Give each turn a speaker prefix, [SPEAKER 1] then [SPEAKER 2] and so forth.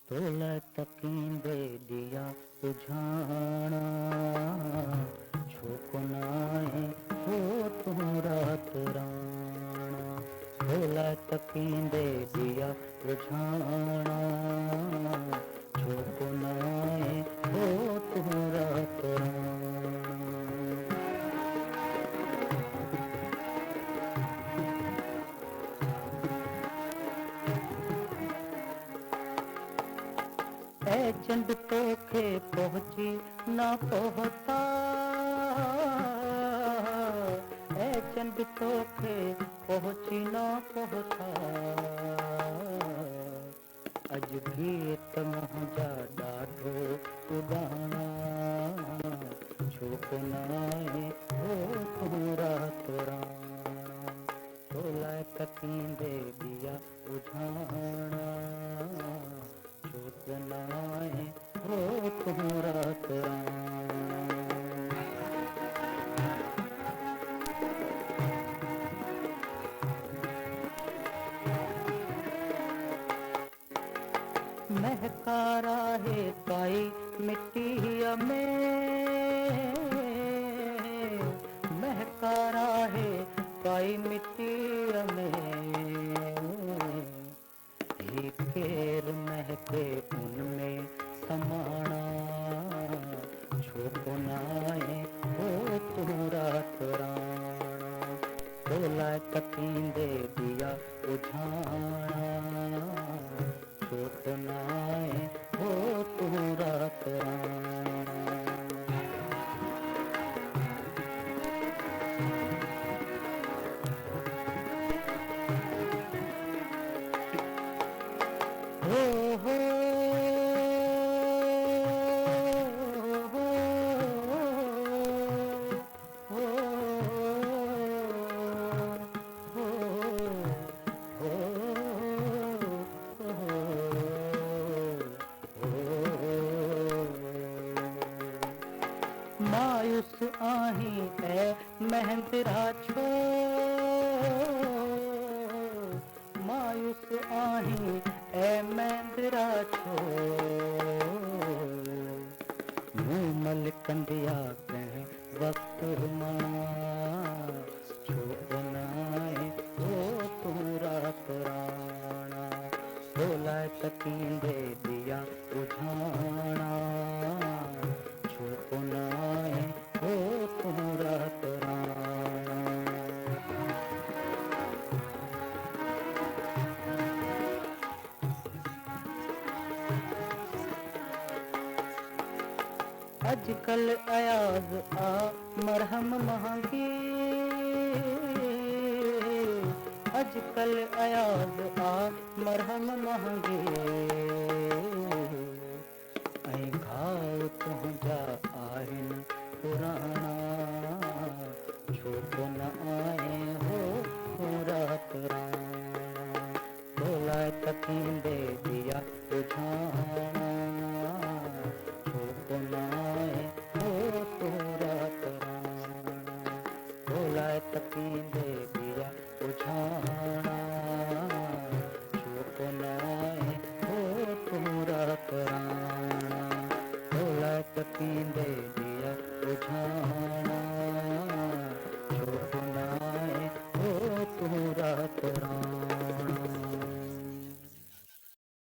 [SPEAKER 1] तोला तकींदे दिया बुझाना छुपनाए हो तुम रात राणा। तोला तकींदे दिया बुझाना छुपनाए हो तुम रात राणा। ऐ चंद तोखे पहुँची ना पहुँचा, ऐ चंद तोखे पहुँची ना पहुँचा। अज गीत मुंहिंजा ॾाढो उॾाणा छुपनाए हो तूं रात राणा। तोला तकींदे दिया बुझाणा छुपनाए हो तूं रात राणा। महकारा है काई मिट्टिया में, महकारा है काई मिट्टिया में। ही केर महके उनमें समाना छुपनाए हो तूं रात राणा। तोला तकींदे दिया बुझाना छुपनाए हो तूं रात राणा। हो हो हो हो मायूस आहीं ऐ महंदरा छो, मायूस आहीं ऐ महंदरा छो। मुंह मलकंदिया कंहिं वक्त मां छुपनाए हो तूं रात राणा। तोला तकींदे दिया बुझाणा छुपनाए हो तूं रात राणा। अजकल अयाज आ मरहम महंगी, अजकल अयाज आ मरहम महंगी। ऐं घाव तुंहिंजा आहिनि पुराणा छुपनाए हो तूं रात राणा। तोला तकींदे दिया बुझाणा छुपनाए हो तूं रात राणा। तोला तकींदे दिया बुझाणा